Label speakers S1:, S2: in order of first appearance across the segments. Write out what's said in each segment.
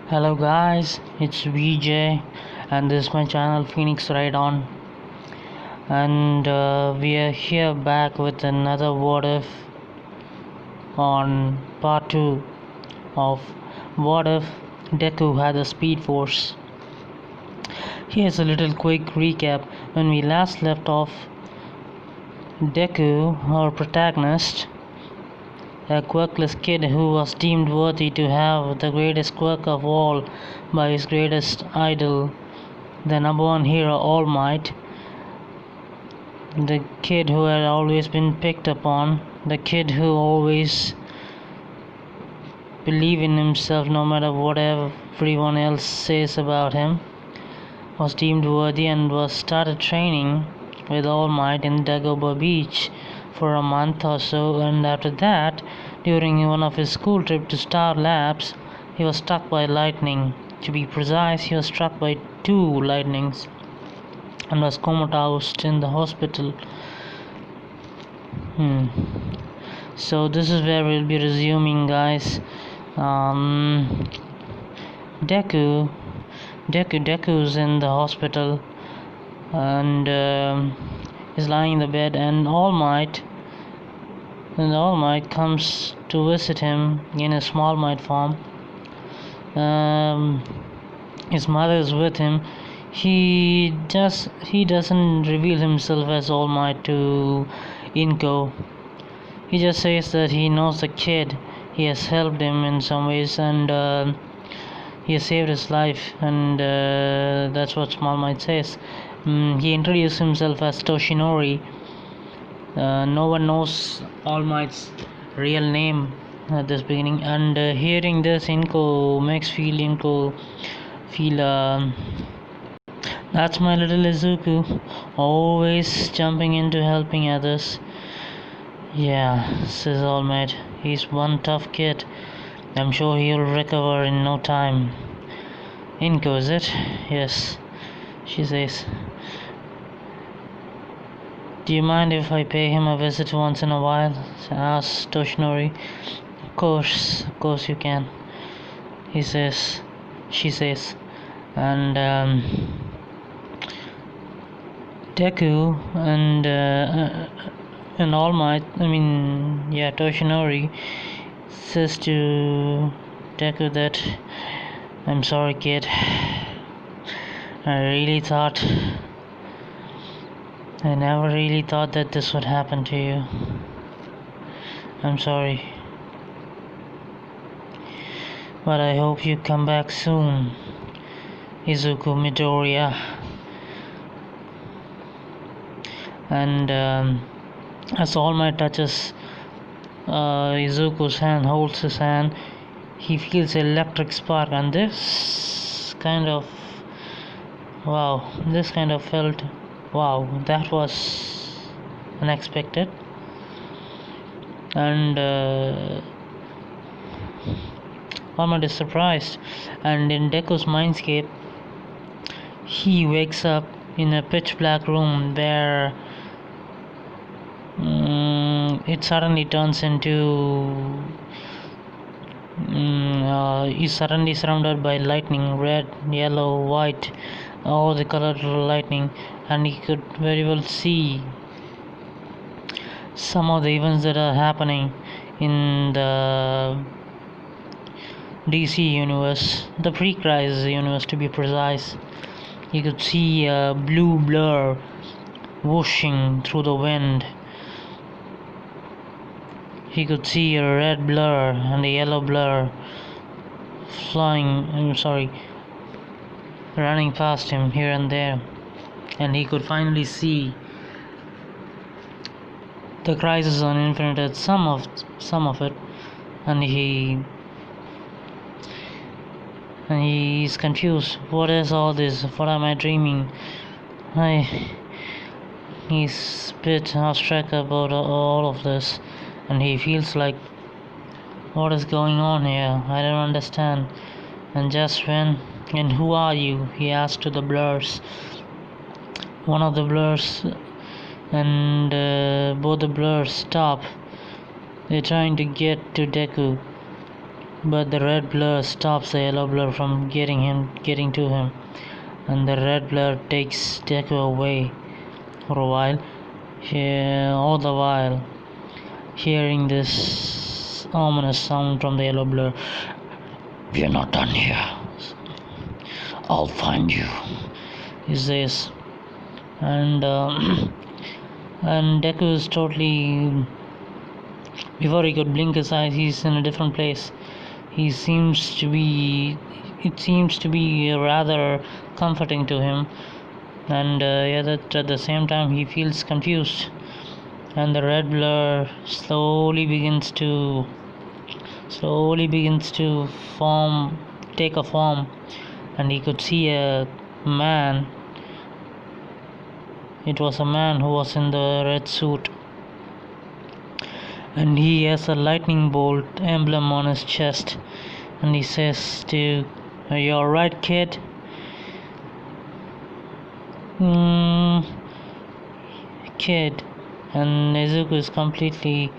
S1: Hello guys, it's VJ and this is my channel Phoenix Ride On, and we are here back with another what if on part 2 of what if Deku had a speed force. Here's a little quick recap. When we last left off, Deku, our protagonist, a quirkless kid who was deemed worthy to have the greatest quirk of all by his greatest idol, the number one hero, All Might, the kid who had always been picked upon, the kid who always believed in himself no matter what everyone else says about him, was deemed worthy and was started training with All Might in Dagobah Beach for a month or so, and after that, during one of his school trip to Star Labs, he was struck by lightning. To be precise, he was struck by 2 lightnings and was comatose in the hospital. So this is where we'll be resuming, guys. Deku's in the hospital and is lying in the bed, and All Might comes to visit him in a small might form. His mother is with him. He doesn't reveal himself as All Might to Inko. He just says that he knows the kid. He has helped him in some ways, and he has saved his life, and that's what Small Might says. He introduced himself as Toshinori. No one knows All Might's real name at this beginning, and hearing this, Inko makes Inko feel that's my little Izuku, always jumping into helping others. Yeah, says All Might, he's one tough kid. I'm sure he'll recover in no time. Inko, is it? Yes, she says. Do you mind if I pay him a visit once in a while? Asks Toshinori. Of course you can. She says. And Deku and All Might, Toshinori says to Deku that, I'm sorry, kid. I never really thought that this would happen to you. I'm sorry. But I hope you come back soon, Izuku Midoriya. And as All Might touches Izuku's hand, holds his hand, he feels an electric spark, and this kind of felt, wow, that was unexpected. And All Might is surprised, and in Deku's mindscape, he wakes up in a pitch black room where it suddenly turns into he's suddenly surrounded by lightning, red, yellow, white, all the colored lightning, and he could very well see some of the events that are happening in the DC universe, the pre-crisis universe to be precise. He could see a blue blur whooshing through the wind. He could see a red blur and a yellow blur running past him here and there, and he could finally see the Crisis on Infinite Earth, some of it, and he's confused. What is all this? What am I dreaming? He's a bit abstract about all of this, and he feels like, what is going on here? I don't understand. And who are you? He asked to the blurs. One of the blurs, and both the blurs stop. They're trying to get to Deku. but the red blur stops the yellow blur from getting to him, and the red blur takes Deku away for a while. All the while, hearing this ominous sound from the yellow blur. "We're not done here. I'll find you," he says. And and Deku is totally. Before he could blink his eyes, he's in a different place. It seems to be rather comforting to him, and that at the same time he feels confused. And the red blur slowly begins to take a form, and he could see a man. It was a man who was in the red suit, and he has a lightning bolt emblem on his chest, and he says to, "Are you alright, kid?" Kid. And Nezuko is completely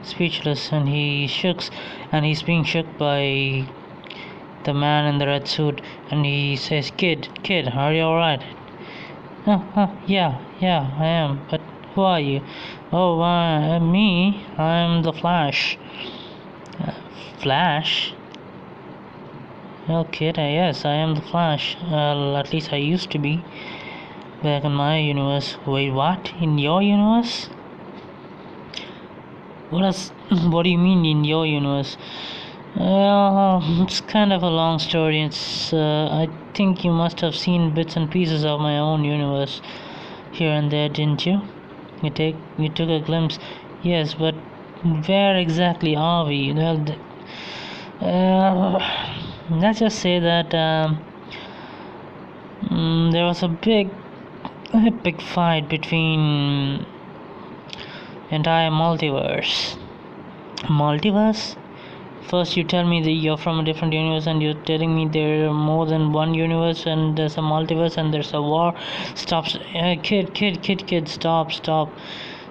S1: speechless, and he's being shook by the man in the red suit, and he says, kid, are you alright?" Yeah, I am, but who are you?" "Oh, me, I'm the Flash." Flash? "Well, kid, yes, I am the Flash. At least I used to be, back in my universe." "Wait, what? In your universe?" What do you mean in your universe?" It's kind of a long story. I think you must have seen bits and pieces of my own universe here and there, didn't you?" You took a glimpse." "Yes, but where exactly are we?" "Well, let's just say that there was a big epic fight between entire multiverse." "Multiverse? First you tell me that you're from a different universe, and you're telling me there are more than one universe, and there's a multiverse, and there's a war." "Stop, kid,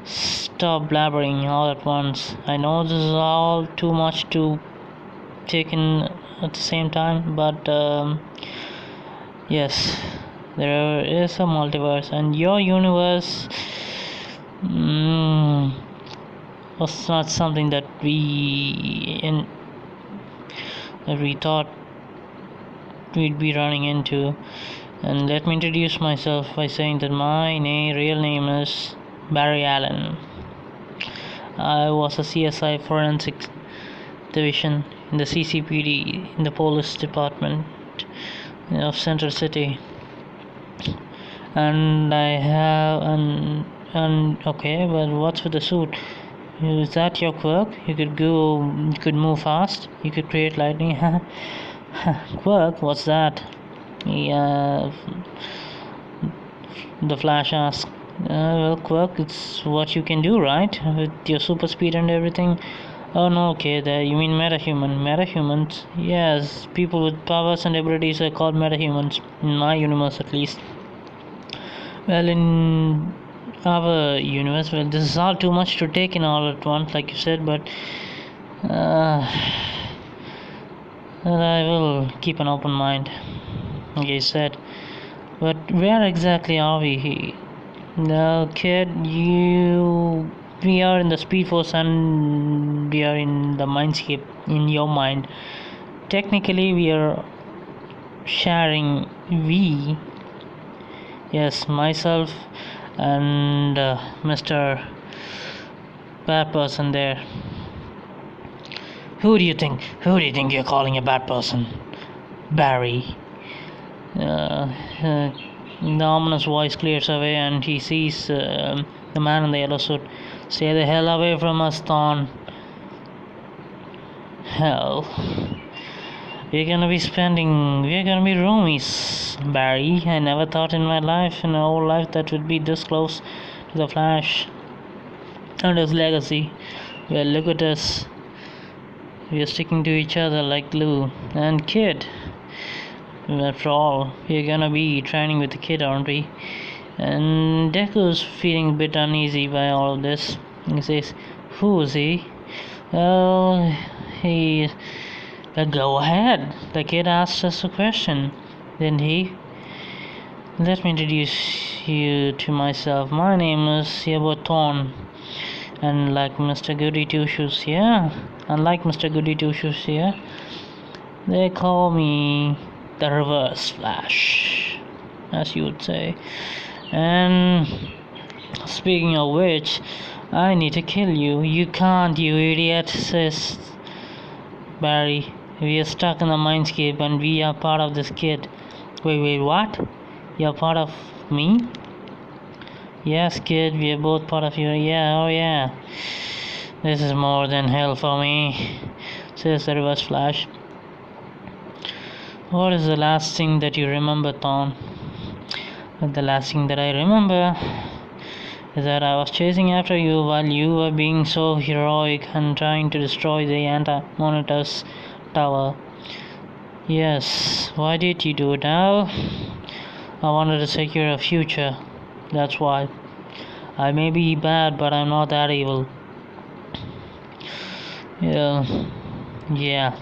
S1: stop blabbering all at once. I know this is all too much to take in at the same time, but yes, there is a multiverse, and your universe was not something that we thought we'd be running into." "And let me introduce myself by saying that my real name is Barry Allen. I was a CSI forensic division in the CCPD, in the police department of Central City. And I have and okay, but what's with the suit? Is that your quirk? You could move fast, you could create lightning." "Quirk? What's that?" Yeah, the Flash asked. Well, quirk, it's what you can do, right? With your super speed and everything." "Oh no, okay, there you mean metahuman." "Metahumans? Yes, people with powers and abilities are called metahumans, in my universe at least." "Well, in our universe, well, this is all too much to take in all at once, like you said, but well, I will keep an open mind," he said. "But where exactly are we?" "No, kid, we are in the Speedforce, and we are in the mindscape, in your mind. Technically, we are sharing. Yes, myself and Mr. Bad Person there." Who do you think you're calling a bad person?" "Barry." The ominous voice clears away, and he sees the man in the yellow suit. "Stay the hell away from us, Thorn." "Hell, we're gonna be roomies, Barry. I never thought in my whole life, that would be this close to the Flash and his legacy. Well, look at us. We're sticking to each other like glue. And kid, after all, we're gonna be training with the kid, aren't we?" And Deku's feeling a bit uneasy by all of this. He says, "Who is he?" "Well, Go ahead. The kid asked us a question, didn't he? Let me introduce you to myself. My name is Thorn. And like Mr. Goody Two Shoes here, unlike Mr. Goody Two Shoes here, they call me the Reverse Flash, as you would say. And speaking of which, I need to kill you. You can't, you idiot, says Barry. We are stuck in the mindscape and we are part of this kid. Wait, what? You're part of me? Yes, kid, we are both part of you. Yeah, oh yeah. This is more than hell for me, says the Reverse Flash. What is the last thing that you remember, Tom? The last thing that I remember is that I was chasing after you while you were being so heroic and trying to destroy the Monitor's tower. Yes, why did you do it now? I wanted to secure a future. That's why. I may be bad, but I'm not that evil. Yeah,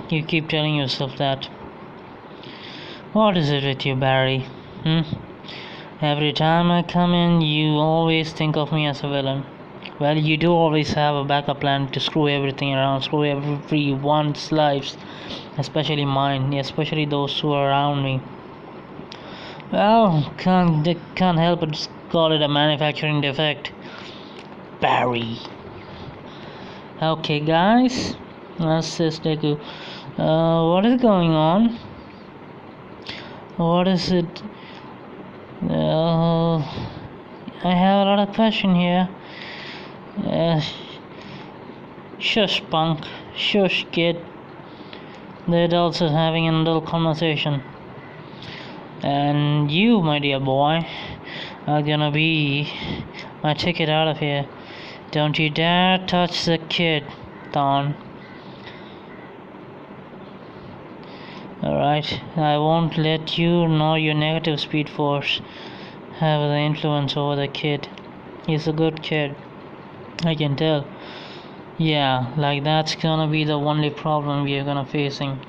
S1: you keep telling yourself that. What is it with you, Barry? Every time I come in, you always think of me as a villain. Well, you do always have a backup plan to screw everything around, screw everyone's lives, especially mine, especially those who are around me. Well, can't help but call it a manufacturing defect. Barry. Okay, guys, says Deku. What is going on? What is it? I have a lot of question here. Shush, punk. Shush, kid. The adults are having an adult conversation. And you, my dear boy, are gonna be my ticket out of here. Don't you dare touch the kid, Thorn. Alright, I won't let you nor your negative speed force have the influence over the kid. He's a good kid, I can tell. Yeah, like that's gonna be the only problem we are gonna facing.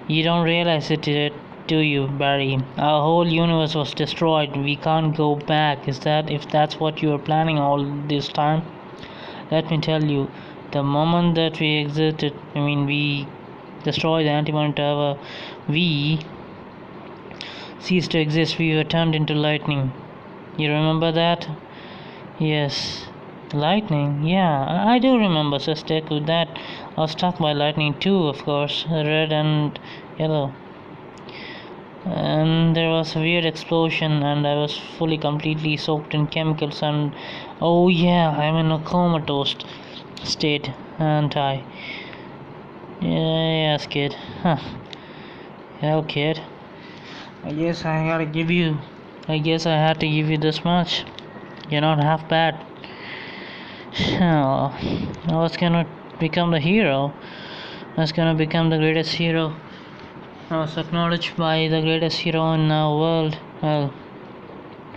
S1: You don't realize it, do you, Barry? Our whole universe was destroyed. We can't go back. If that's what you were planning all this time? Let me tell you, the moment that we we destroyed the antimony tower, we ceased to exist. We were turned into lightning. You remember that? Yes. Lightning? Yeah, I do remember, says Deku, that I was struck by lightning too, of course, red and yellow. And there was a weird explosion and I was completely soaked in chemicals and oh yeah, I'm in a comatose state, aren't I? Yes, kid. Huh. Hell, kid. I guess I had to give you this much. You're not half bad. Oh, I was gonna become the hero. I was gonna become the greatest hero. I was acknowledged by the greatest hero in our world. Well,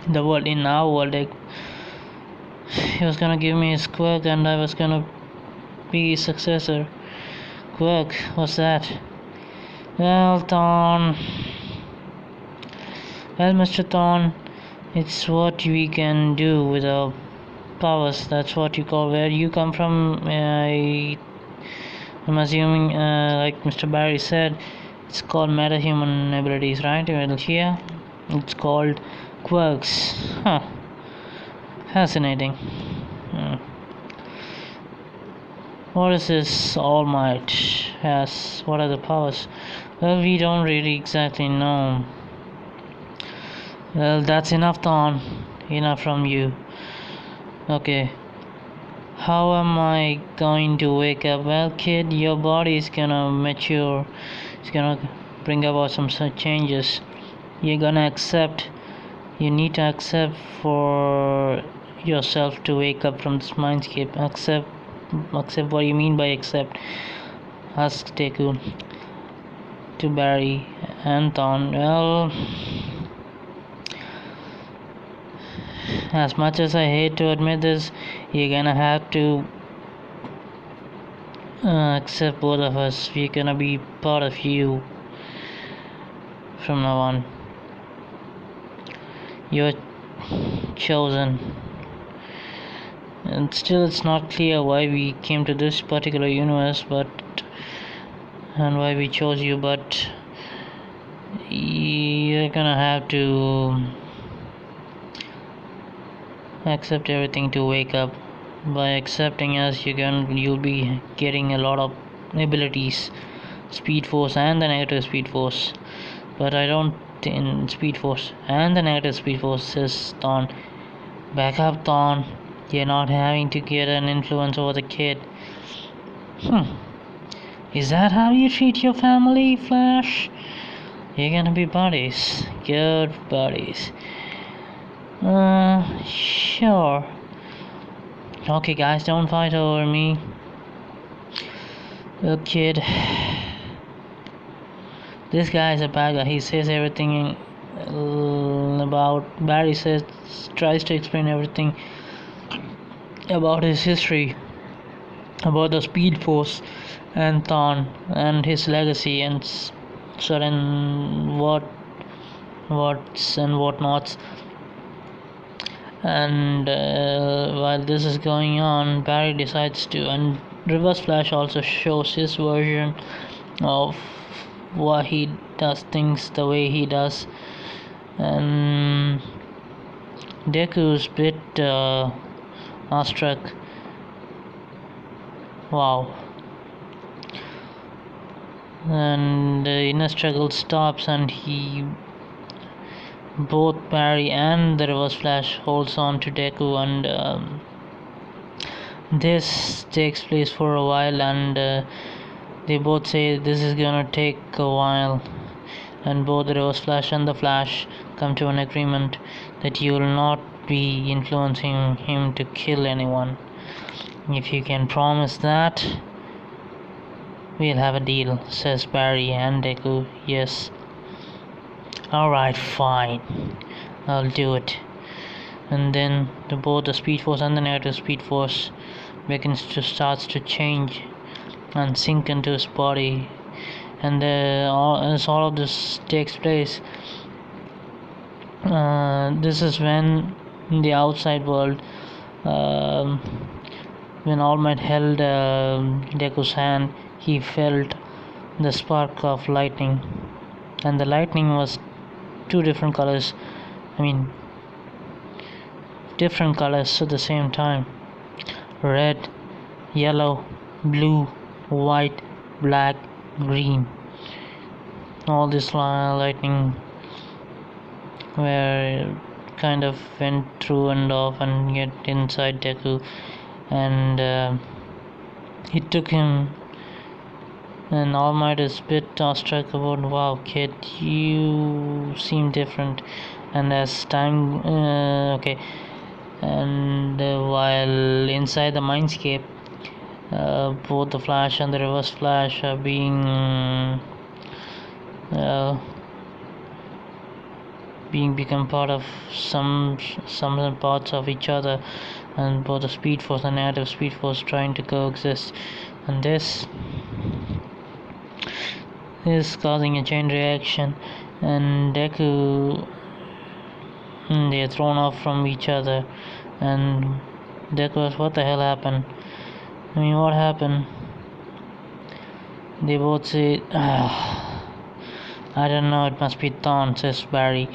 S1: the world in our world. He was gonna give me his quirk, and I was gonna be his successor. Quirk, what's that? Well, Thorn. Well, Mr. Thorn, it's what we can do with our powers. That's what you call. Where you come from, I'm assuming, like Mr. Barry said, it's called metahuman abilities, right? Well, here it's called quirks. Huh. Fascinating. What is this All Might has? What are the powers? Well, we don't really exactly know. Well, that's enough, Thorn. Enough from you. Okay. How am I going to wake up? Well, kid, your body is gonna mature. It's gonna bring about some changes. You're gonna accept. You need to accept for yourself to wake up from this mindscape. Accept what you mean by accept. Ask Deku to Barry and Thorn. Well, as much as I hate to admit this, you're gonna have to accept both of us. We're gonna be part of you from now on. You're chosen. And still it's not clear why we came to this particular universe, and why we chose you, but you're gonna have to accept everything to wake up. By accepting us, you'll be getting a lot of abilities, speed force and the negative speed force. But I don't in speed force and the negative speed force says Thorn. Back up, Thorn. You're not having to get an influence over the kid. Is that how you treat your family, Flash? You're gonna be buddies. Good buddies. Sure. Okay, guys, don't fight over me. Look, kid. This guy is a bad guy. He says everything about Barry tries to explain everything about his history, about the Speed Force and Thorn and his legacy and certain what's and whatnots. And while this is going on, Barry decides to, and Reverse Flash also shows his version of why he does things the way he does. And Deku's bit awestruck. Wow. And the inner struggle stops, and both Barry and the Reverse Flash holds on to Deku, and this takes place for a while, and they both say this is gonna take a while, and both the Reverse Flash and the Flash come to an agreement that you will not be influencing him to kill anyone. If you can promise that, we'll have a deal, says Barry and Deku. Yes. Alright, fine. I'll do it. And then both the Speed Force and the Negative Speed Force starts to change and sink into his body. And as all of this takes place, this is when in the outside world, when All Might held Deku's hand, he felt the spark of lightning, and the lightning was two different colors. Different colors at the same time: red, yellow, blue, white, black, green. All this lightning where kind of went through and off and get inside Deku, and it took him. And All Might is a bit awestruck about, wow, kid, you seem different. And as time, while inside the mindscape, both the Flash and the Reverse Flash are being become part of some parts of each other, and both the Speed Force and Negative Speed Force trying to coexist, and this is causing a chain reaction, and Deku, they are thrown off from each other, and Deku asks, what the hell happened? What happened? They both say, I don't know, it must be Thorn, says Barry.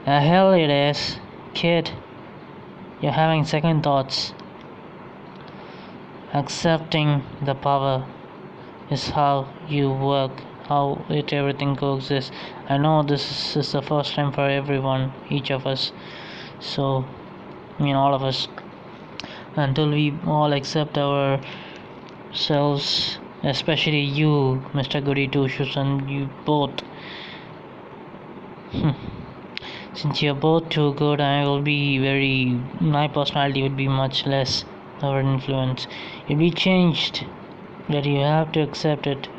S1: The hell it is, kid. You're having second thoughts. Accepting the power is how you work, how everything coexists. I know this is the first time for everyone, each of us. So, all of us. Until we all accept ourselves, especially you, Mr. Goody Two Shoes, and you both. Since you're both too good, my personality would be much less our influence. You'll be changed, but you have to accept it.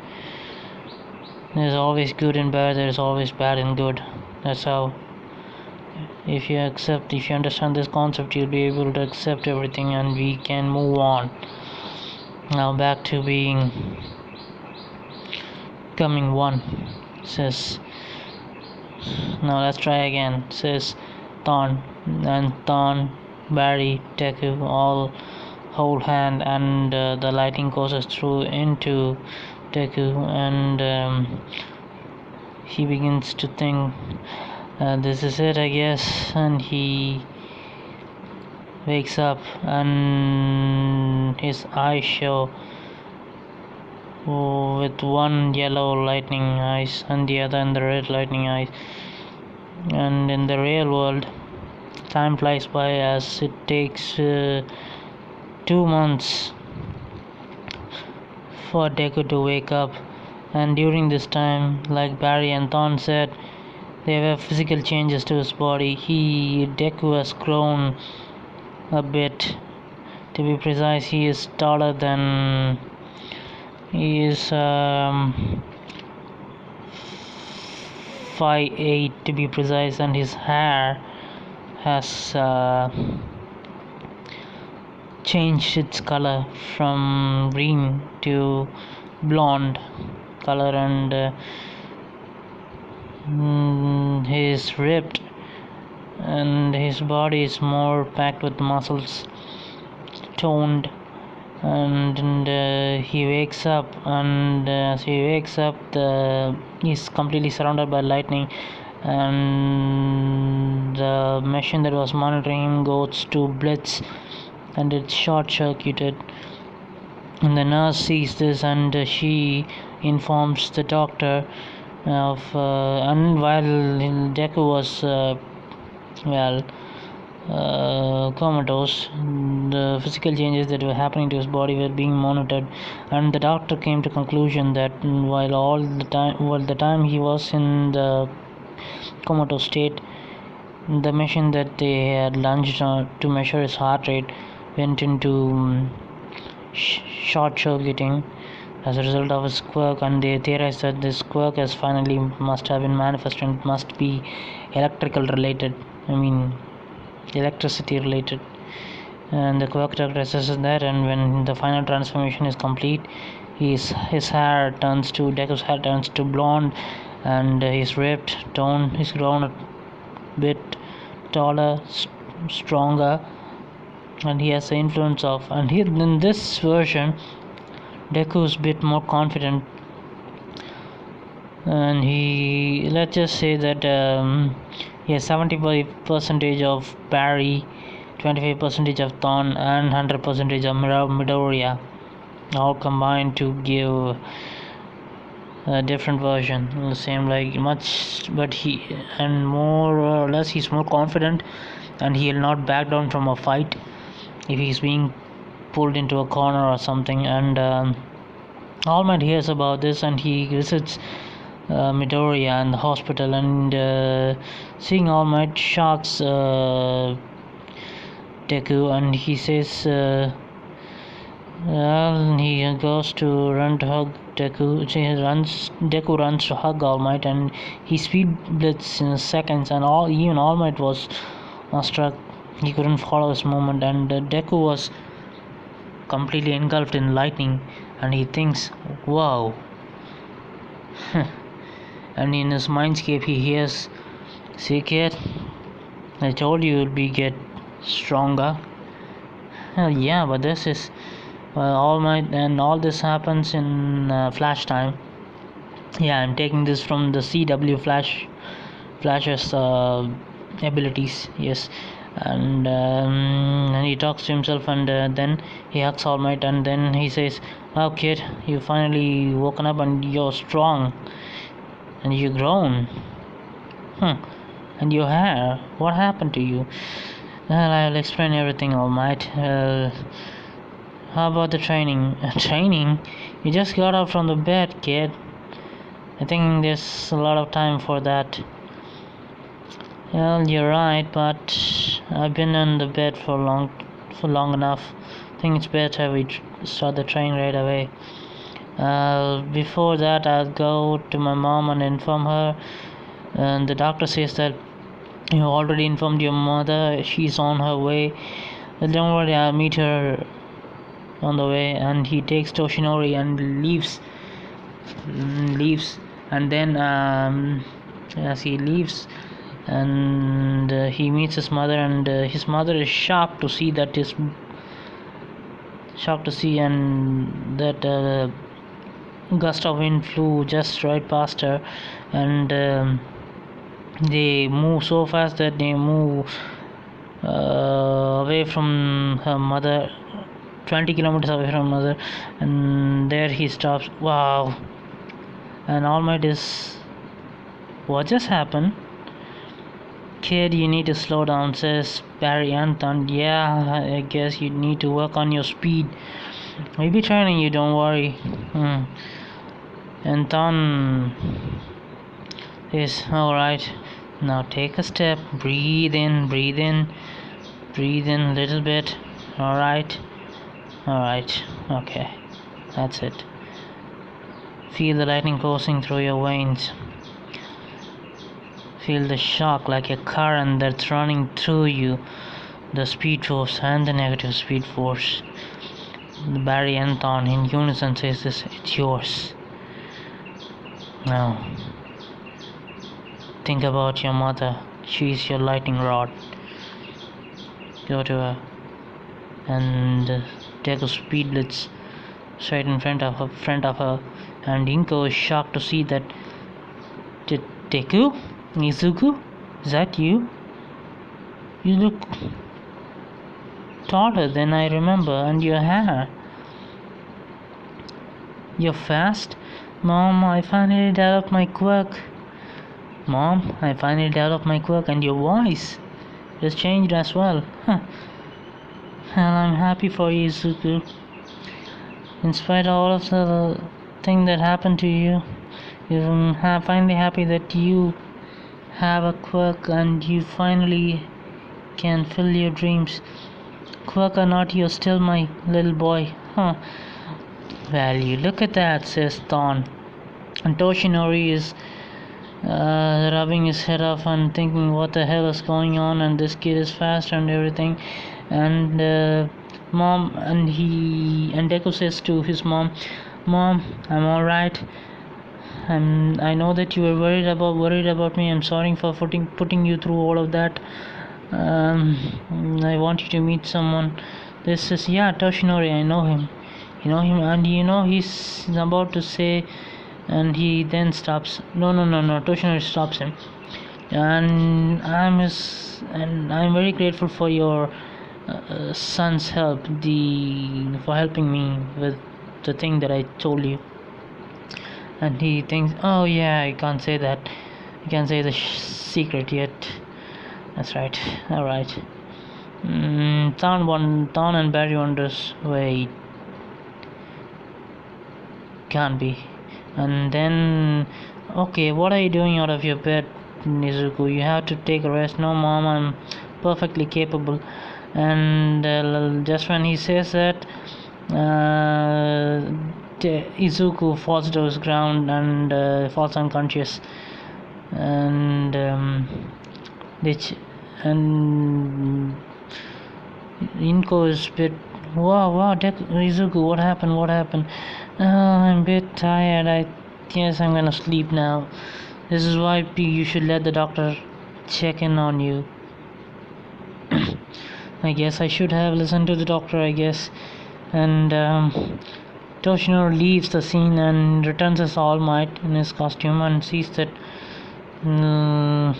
S1: There's always good and bad, there's always bad and good. That's how. If you understand this concept, you'll be able to accept everything, and we can move on. Now back to being coming one. Says, now let's try again. Says Thorn, and Thorn, Barry, Deku all hold hand, and the lightning courses through into Deku, and he begins to think, this is it, I guess, and he wakes up and his eyes show with one yellow lightning eyes and the other in the red lightning eyes. And in the real world, time flies by as it takes 2 months for Deku to wake up, and during this time, like Barry and Thorn said, there were physical changes to his body. Deku has grown a bit. To be precise, he is taller than he is 5'8" to be precise, and his hair has changed its color from green to blonde color, and he is ripped, and his body is more packed with muscles, toned, and he wakes up, and as he wakes up, he's completely surrounded by lightning, and the machine that was monitoring him goes to blitz, and it's short circuited, and the nurse sees this, and she informs the doctor of and while Deku was comatose, the physical changes that were happening to his body were being monitored, and the doctor came to conclusion that while the time he was in the comatose state, the machine that they had launched to measure his heart rate went into short circuiting as a result of his quirk, and they theorized that this quirk has finally must have been manifested and must be electricity related, and the quirk doctor assesses that, and when the final transformation is complete, Deku's hair turns to blonde, and he's ripped, toned, he's grown a bit taller, stronger, and he has the influence of, and here in this version Deku's a bit more confident, and let's just say that he has 75% of Barry, 25% of Thorn, and 100% of Midoriya, all combined to give a different version. The same, like much, but and more or less he's more confident, and he'll not back down from a fight if he's being pulled into a corner or something. And All Might hears about this, and he visits Midoriya in the hospital, and seeing All Might shocks Deku, and he says he goes to run to hug Deku. Deku runs to hug All Might, and he speed blitz in seconds, and even All Might was struck. He couldn't follow his movement, and Deku was completely engulfed in lightning, and he thinks, wow. And in his mindscape he hears, see kid, I told you you'd get stronger. Hell yeah, but this is All Might, and all this happens in flash time. Yeah, I'm taking this from the CW Flash's abilities, yes. And he talks to himself, and then he hugs All Might, and then he says, wow kid, you finally woken up, and you're strong, and you've grown. And your hair, what happened to you? Well, I'll explain everything, All Might. How about the training? Training? You just got up from the bed, kid. I think there's a lot of time for that. Well, you're right, but I've been on the bed for long enough. I think it's better we start the train right away. Before that, I'll go to my mom and inform her. And the doctor says that you already informed your mother. She's on her way. Don't worry, I'll meet her on the way, and he takes Toshinori and leaves. And then as he leaves, and he meets his mother, and his mother is shocked to see and that gust of wind flew just right past her, and they move so fast that they move away from her mother, 20 kilometers away from mother, and there he stops. Wow. And All Might is, what just happened? Kid, you need to slow down, says Barry Anton. Yeah, I guess you need to work on your speed. We'll be training you, don't worry. Anton is alright. Now take a step, breathe in a little bit. Alright, okay, that's it. Feel the lightning coursing through your veins. Feel the shock like a current that's running through you. The speed force and the negative speed force. Barry Anton in unison says this, it's yours. Now, think about your mother. She's your lightning rod. Go to her and Deku speedlets straight in front of her, and Inko is shocked to see that. Deku? Izuku? Is that you? You look taller than I remember, and your hair. You're fast? Mom, I finally developed my quirk. And your voice has changed as well. Well, I'm happy for you, Izuku. In spite of all of the thing that happened to you, I'm finally happy that you have a quirk and you finally can fill your dreams. Quirk or not, you're still my little boy. Well, you look at that, says Thorn. And Toshinori is rubbing his head off and thinking what the hell is going on, and this kid is fast and everything. And Mom, and Deku says to his mom, I'm alright. I know that you were worried about me. I'm sorry for putting you through all of that. I want you to meet someone. This is Toshinori. I know him. And he's about to say, and he then stops. No. Toshinori stops him, and I'm very grateful for your son's help, for helping me with the thing that I told you. And he thinks, oh yeah, I can't say that. I can't say the secret yet. That's right. Alright. Thorn and Barry wonders, wait, can't be. And then, okay, what are you doing out of your bed, Nizuku? You have to take a rest. No, Mom, I'm perfectly capable. And just when he says that, Izuku falls to his ground and falls unconscious, and Inko is a bit, wow, Izuku, what happened? I'm a bit tired. I guess I'm gonna sleep now. This is why you should let the doctor check in on you. I guess I should have listened to the doctor, I guess. And Toshinori leaves the scene and returns as All Might in his costume and sees that and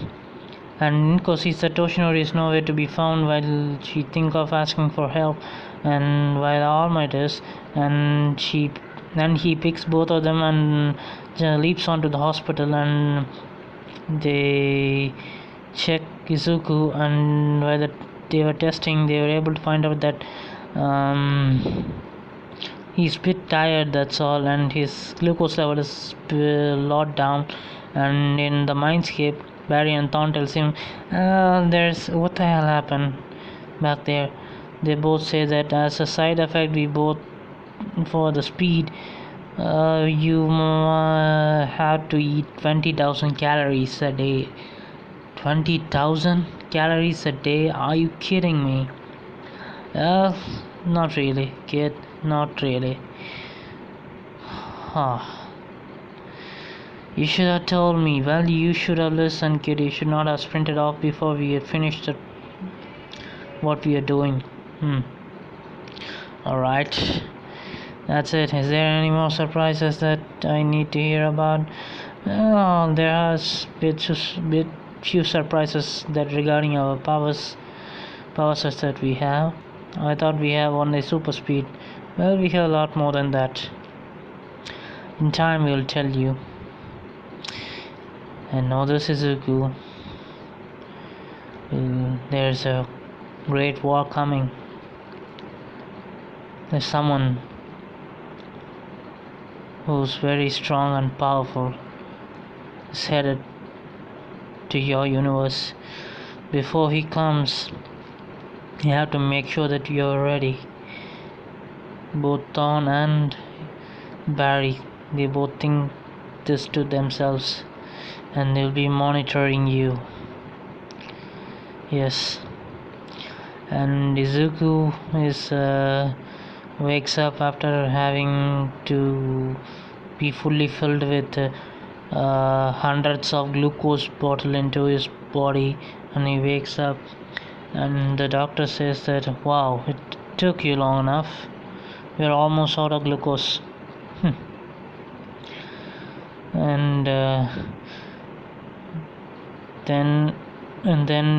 S1: Inko sees that Toshinori is nowhere to be found while she thinks of asking for help, and while All Might is, and he picks both of them and leaps onto the hospital, and they check Izuku, and while they were testing, they were able to find out that he's a bit tired, that's all, and his glucose level is a lot down. And in the mindscape, Barry and Thorn tells him, there's what the hell happened back there. They both say that as a side effect, we both, for the speed, you have to eat 20,000 calories a day. 20,000 calories a day? Are you kidding me? Not really, kid. Not really. Huh. You should have told me. Well, you should have listened, kid. You should not have sprinted off before we had finished what we are doing. Alright. That's it. Is there any more surprises that I need to hear about? Well, there are few surprises that regarding our power sets that we have. I thought we have only super speed. Well, we have a lot more than that. In time, we'll tell you. And now this is Izuku. There's a great war coming. There's someone who's very strong and powerful is headed to your universe. Before he comes, you have to make sure that you're ready. Both Thorn and Barry, they both think this to themselves, and they'll be monitoring you. Yes. And Izuku wakes up after having to be fully filled with hundreds of glucose bottle into his body, and he wakes up, and the doctor says that, wow, it took you long enough, we're almost out of glucose. And then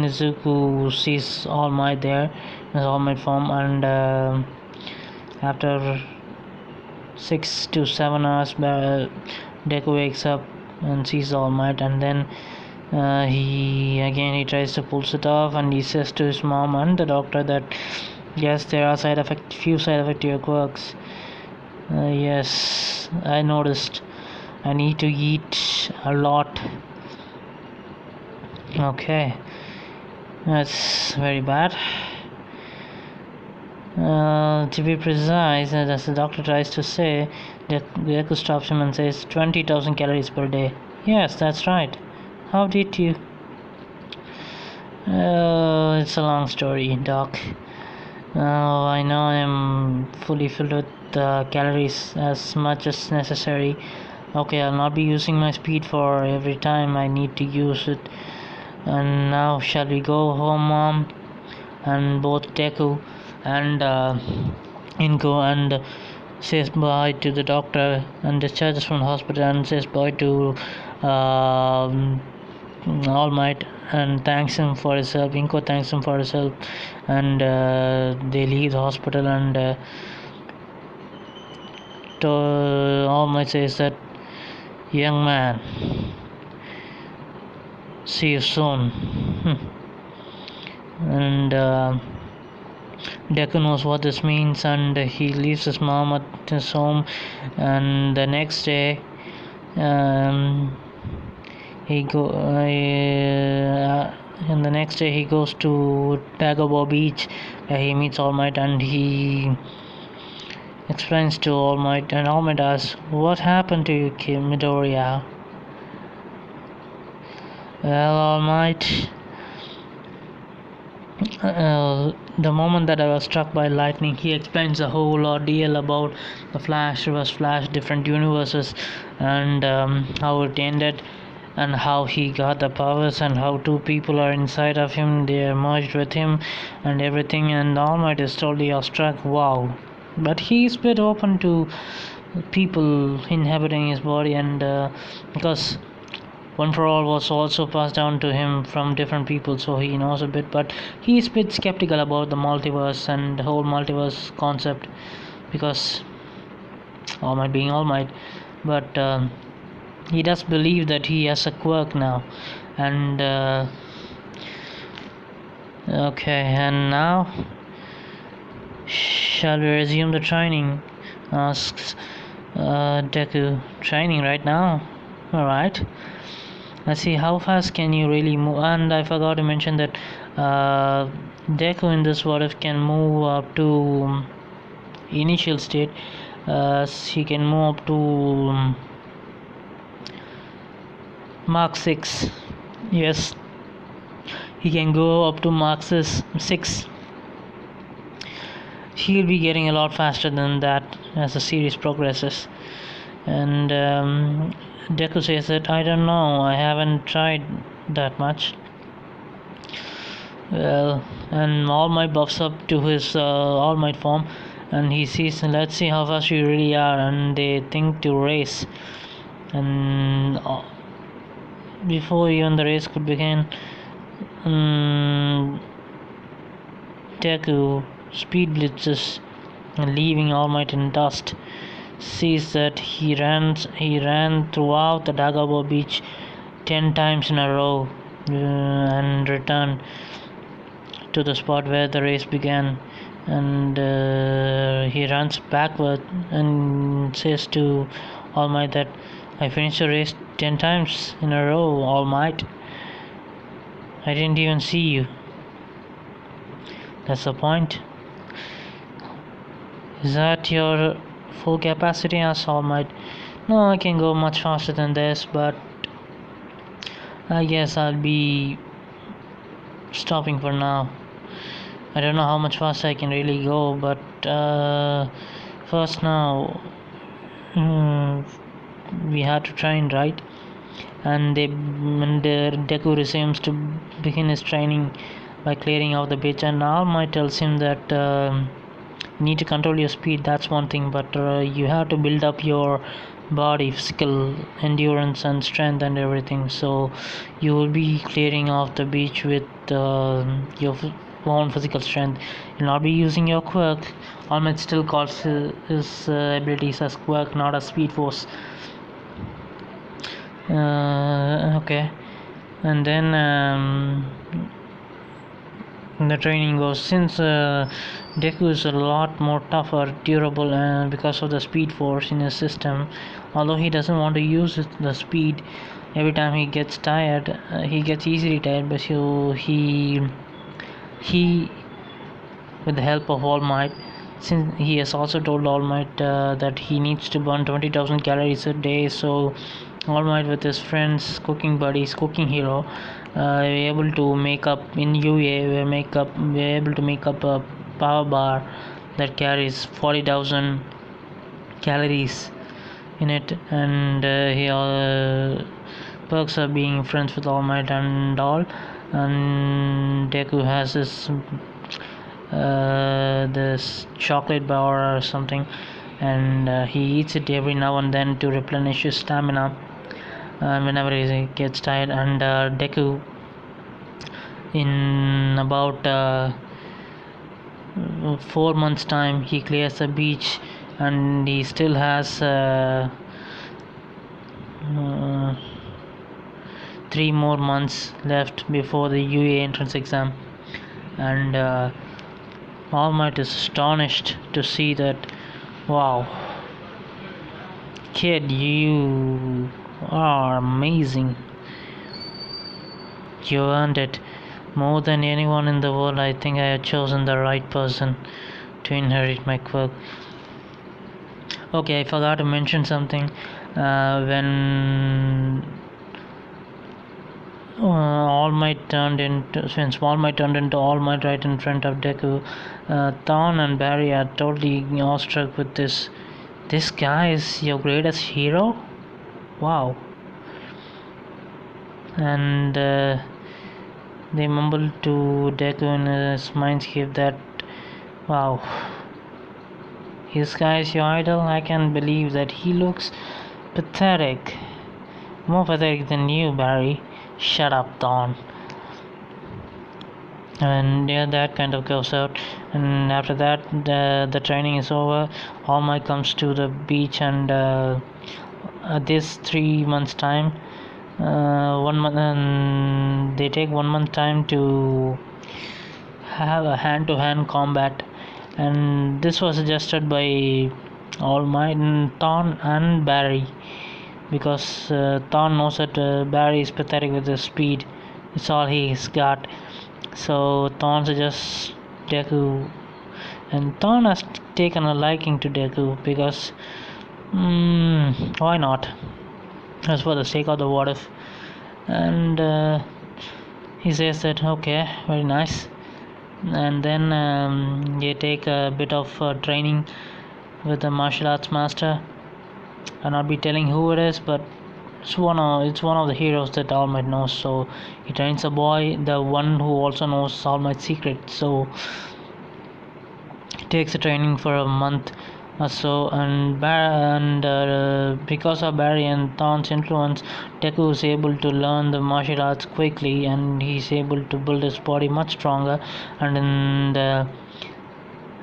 S1: Izuku sees All Might there in his All Might form, and after 6 to 7 hours, Deku wakes up and sees All Might, and then he tries to pull it off, and he says to his mom and the doctor that yes, there are few side effects to your quirks. Yes, I noticed. I need to eat a lot. Okay, that's very bad. To be precise, as the doctor tries to say, Deku stops him and says 20,000 calories per day. Yes, that's right. How did you? It's a long story, Doc. I know I'm fully filled with calories as much as necessary. Okay, I'll not be using my speed for every time I need to use it. And now, shall we go home, Mom? And both Deku and Inko and says bye to the doctor and discharges from the hospital and says bye to All Might and thanks him for his help. Inko thanks him for his help, and they leave the hospital, and All Might says that, young man, see you soon. And Deku knows what this means, and he leaves his mom at his home, and the next day he goes to Dagobah Beach, where he meets All Might, and he explains to All Might, and All Might asks, what happened to you, Midoriya? Well, All Might, the moment that I was struck by lightning, he explains the whole ordeal about the Flash, Reverse Flash, different universes, and how it ended, and how he got the powers, and how two people are inside of him, they are merged with him, and everything. And All Might is totally awestruck. Wow. But he's a bit open to people inhabiting his body, and because One for All was also passed down to him from different people, so he knows a bit, but he's a bit skeptical about the multiverse and the whole multiverse concept, because All Might being All Might, but he does believe that he has a quirk now. And okay, and now shall we resume the training? Asks Deku. Training right now? Alright. Let's see, how fast can you really move? And I forgot to mention that Deku in this Whatif can move up to initial state. He can move up to Mark 6. Yes, he can go up to Mark 6. he'll be getting a lot faster than that as the series progresses. And Deku says that I don't know, I haven't tried that much. Well, and All Might buffs up to his All Might form, and he sees, let's see how fast you really are, and they think to race. And before even the race could begin, Deku speed blitzes, leaving All Might in dust. Sees that he ran throughout the Dagobah beach 10 times in a row, and returned to the spot where the race began. And he runs backward and says to All Might that I finished the race 10 times in a row, All Might. I didn't even see you. That's the point. Is that your full capacity? Asked All Might. No, I can go much faster than this, but I guess I'll be stopping for now. I don't know how much faster I can really go, but first now we have to train, right? And Deku resumes to begin his training by clearing out the beach, and All Might tells him that you need to control your speed. That's one thing, but you have to build up your body, physical endurance and strength and everything. So you will be clearing off the beach with your own physical strength. You'll not be using your quirk. All Might still calls his abilities as quirk, not as speed force. Okay, and then the training goes, since Deku is a lot more tougher, durable, because of the speed force in his system. Although he doesn't want to use the speed, every time he gets tired, he gets easily tired. But he with the help of All Might, since he has also told All Might that he needs to burn 20,000 calories a day, so All Might with his friends, cooking buddies, cooking hero, able to make up in UA. We're able to make up a power bar that carries 40,000 calories in it, and he perks of being friends with All Might and all. And Deku has this chocolate bar or something, and he eats it every now and then to replenish his stamina whenever he gets tired. And Deku, in about 4 months time, he clears the beach, and he still has 3 more months left before the UA entrance exam. And All Might is astonished to see that, wow, kid, you are amazing. You earned it. More than anyone in the world, I think I have chosen the right person to inherit my quirk. Okay, I forgot to mention something. When All Might turned into All Might right in front of Deku, Thorn and Barry are totally awestruck with this. This guy is your greatest hero? Wow. And they mumble to Deku in his mindscape that, wow, this guy is your idol? I can't believe that. He looks pathetic. More pathetic than you, Barry. Shut up, Dawn. And yeah, that kind of goes out. And after that, the training is over. All Might comes to the beach, and this 3 months time, 1 month, and they take 1 month time to have a hand-to-hand combat. And this was suggested by All Might and Thorn and Barry, because Thorn knows that Barry is pathetic with his speed. It's all he's got. So Thorn suggests Deku, and Thorn has taken a liking to Deku because why not? That's for the sake of the Whatif. And he says that, okay, very nice. and then they take a bit of training with the martial arts master. I'll not be telling who it is, but it's one of the heroes that All Might knows. So he trains a boy, the one who also knows All Might's secret. So he takes the training for a month or so, and because of Barry and Thorn's influence, Deku is able to learn the martial arts quickly, and he's able to build his body much stronger. And in the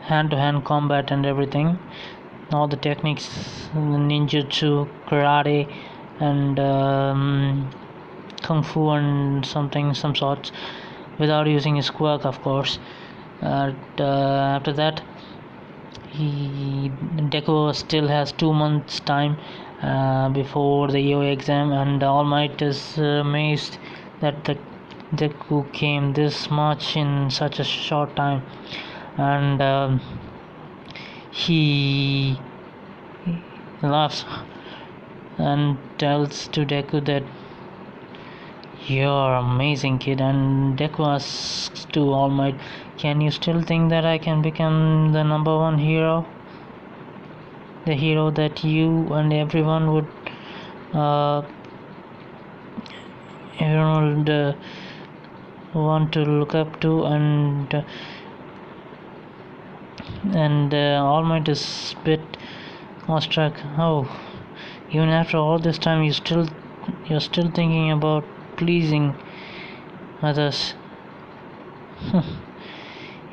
S1: hand-to-hand combat and everything, all the techniques, ninjutsu, karate, and kung fu and some sorts, without using his quirk, of course. After that, Deku still has 2 months time before the EO exam, and All Might is amazed that the Deku came this much in such a short time, and he laughs and tells to Deku that you're amazing, kid. And Deku asks to All Might, can you still think that I can become the number one hero? The hero that you and everyone would want to look up to, and All Might is a bit awestruck. Oh, even after all this time, you're still thinking about pleasing others.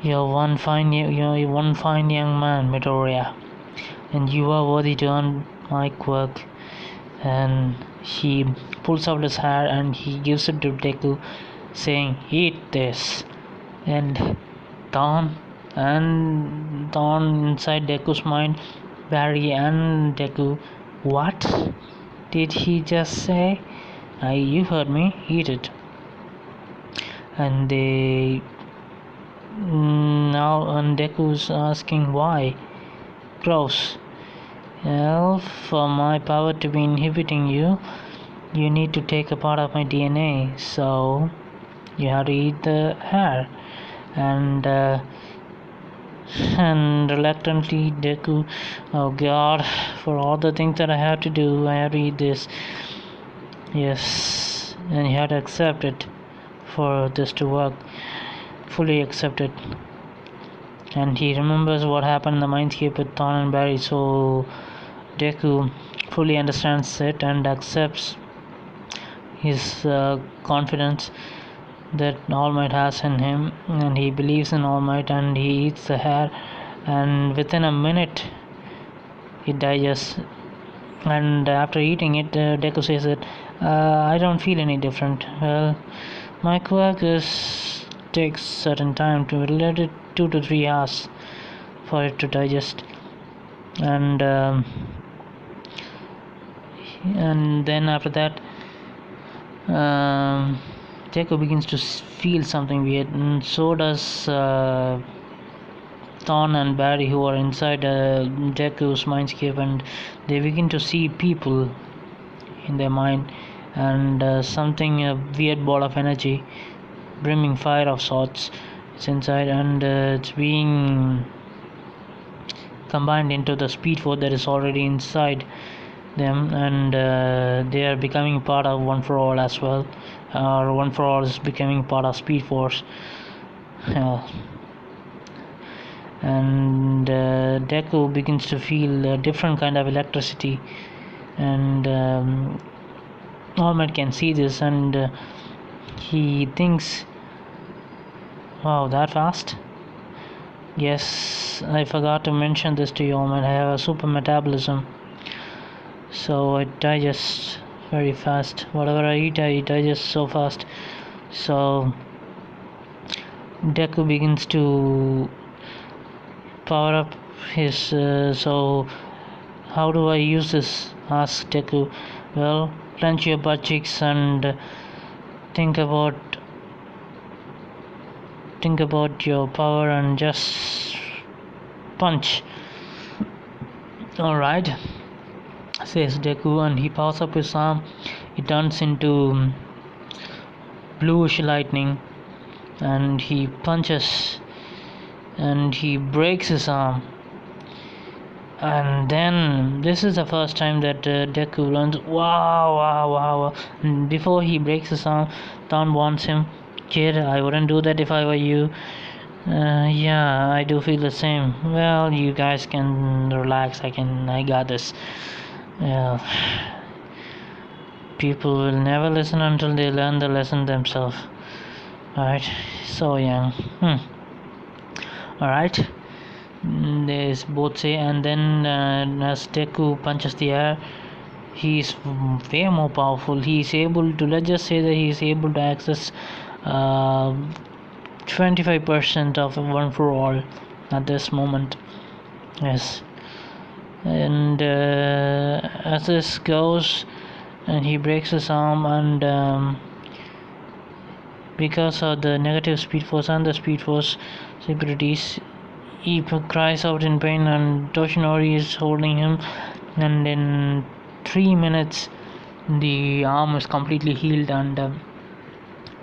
S1: You're one fine young man, Midoriya, and you are worthy to earn my quirk. And he pulls out his hair and he gives it to Deku, saying, eat this. And Thorn inside Deku's mind, Barry and Deku, what did he just say? You heard me, eat it. And Deku's asking why. Gross. Well, for my power to be inhibiting you, you need to take a part of my DNA, so you have to eat the hair. And reluctantly Deku, oh god, for all the things that I have to do, I have to eat this. Yes, and you have to accept it for this to work. Fully accept it. And he remembers what happened in the mindscape with Thorn and Barry, so Deku fully understands it and accepts his confidence that All Might has in him, and he believes in All Might, and he eats the hair, and within a minute it digests. And after eating it, Deku says that I don't feel any different. Well, my quirk takes certain time to let it 2 to 3 hours for it to digest, and then after that Deku begins to feel something weird, and so does Thorn and Barry, who are inside Deku's mindscape, and they begin to see people in their mind, and a weird ball of energy, brimming fire of sorts, it's inside, and it's being combined into the Speedforce that is already inside them, and they are becoming part of One for All as well, or One for All is becoming part of Speedforce. And Deku begins to feel a different kind of electricity, and All Might can see this, and he thinks, wow, that fast? Yes, I forgot to mention this to you, All Might. I have a super metabolism, so I digest very fast. Whatever I eat, I digest so fast. So Deku begins to power up his so how do I use this? Asks Deku. Well, clench your butt cheeks and think about your power and just punch. Alright, says Deku, and he powers up his arm. It turns into bluish lightning, and he punches and he breaks his arm. And then this is the first time that Deku learns, wow. And before he breaks his arm, Don warns him, kid, I wouldn't do that if I were you. Yeah, I do feel the same. Well, you guys can relax. I got this. Yeah. People will never listen until they learn the lesson themselves. Alright, so young. Alright, there's both say, and then as Deku punches the air, he's way more powerful. He's able to, let's just say that he's able to access 25% of One for All at this moment. Yes, and as this goes, and he breaks his arm, and because of the negative speed force and the speed force abilities, he cries out in pain, and Toshinori is holding him, and in 3 minutes the arm is completely healed. And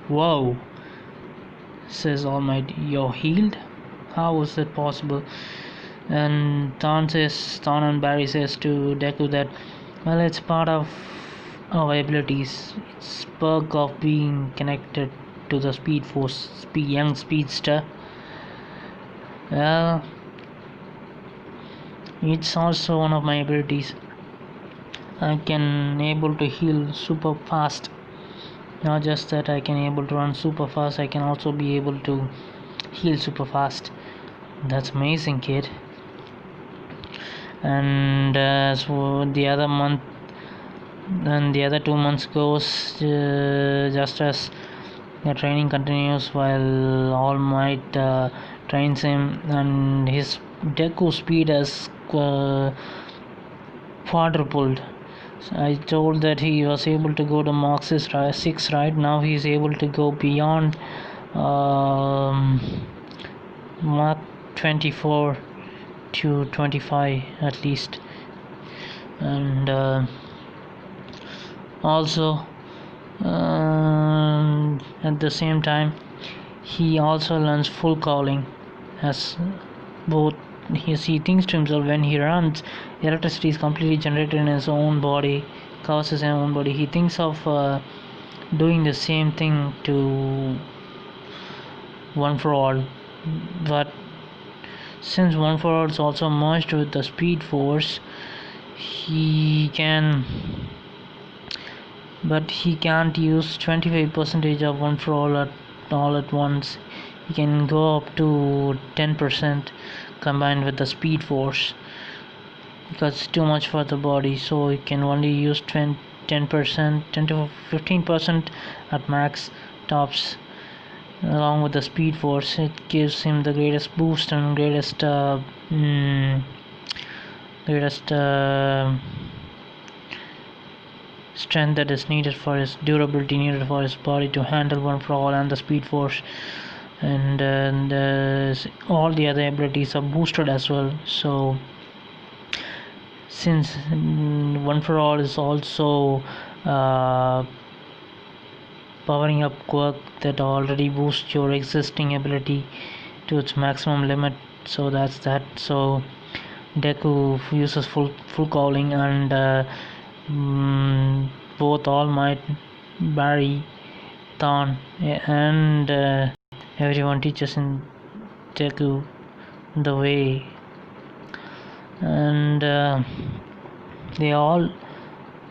S1: whoa, says All Might, you're healed? How is that possible? And Thorn and Barry says to Deku that, well, it's part of our abilities. It's perk of being connected to the Speed Force, young speedster. Well, it's also one of my abilities. I can able to heal super fast. Not just that I can able to run super fast, I can also be able to heal super fast. That's amazing, kid. And so the other month and the other 2 months goes, just as the training continues, while All Might trains him, and his Deku speed has quadrupled. So I told that he was able to go to Mach 6, right? Now he's able to go beyond Mach 24 to 25 at least. And also at the same time he also learns full calling, as both he thinks to himself, when he runs, electricity is completely generated in his own body, causes his own body. He thinks of doing the same thing to One for All, but since One for All is also merged with the Speed Force, he can't use 25% of One for All at once. He can go up to 10% combined with the Speed Force, because it's too much for the body, so he can only use 10%, 10 to 15% at max tops. Along with the Speed Force, it gives him the greatest boost and greatest strength that is needed for his durability, needed for his body to handle One for All and the Speed Force. And all the other abilities are boosted as well. So since One for All is also powering up quirk that already boosts your existing ability to its maximum limit, so that's that. So Deku uses full calling, and both All Might, Barry, Thorn, and everyone teaches in Deku the way, and they all,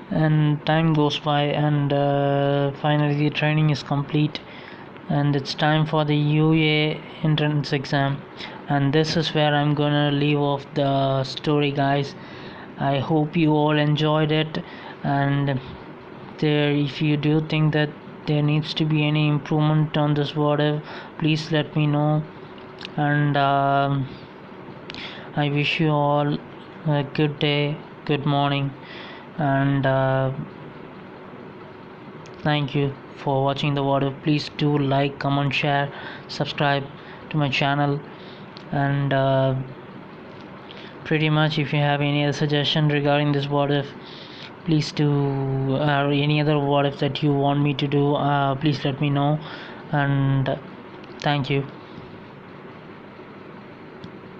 S1: and time goes by, and finally the training is complete, and it's time for the UA entrance exam. And this is where I'm gonna leave off the story, guys. I hope you all enjoyed it, and if you do think that there needs to be any improvement on this Whatif, please let me know. And I wish you all a good day, good morning, and thank you for watching the Whatif. Please do like, comment, share, subscribe to my channel, and pretty much if you have any other suggestion regarding this Whatif, please do, or any other Whatif that you want me to do, please let me know. And thank you.